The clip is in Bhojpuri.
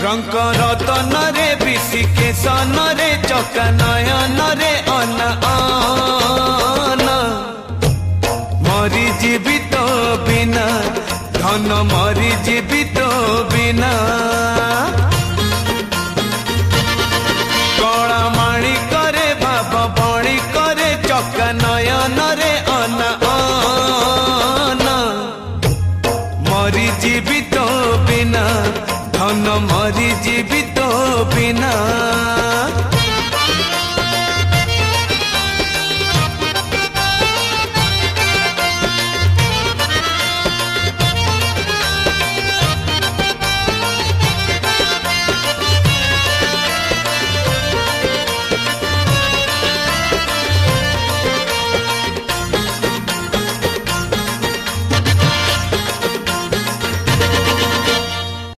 शंकर तन रे विशिकेशन रे चका नयन रे अन अन मरी जीवित बिना धन मरी जीवित बिना कला माणी करे भाव बणी करे चका नयन रे अन अन मरी जीवित बिना धन मरी जीवित बिना।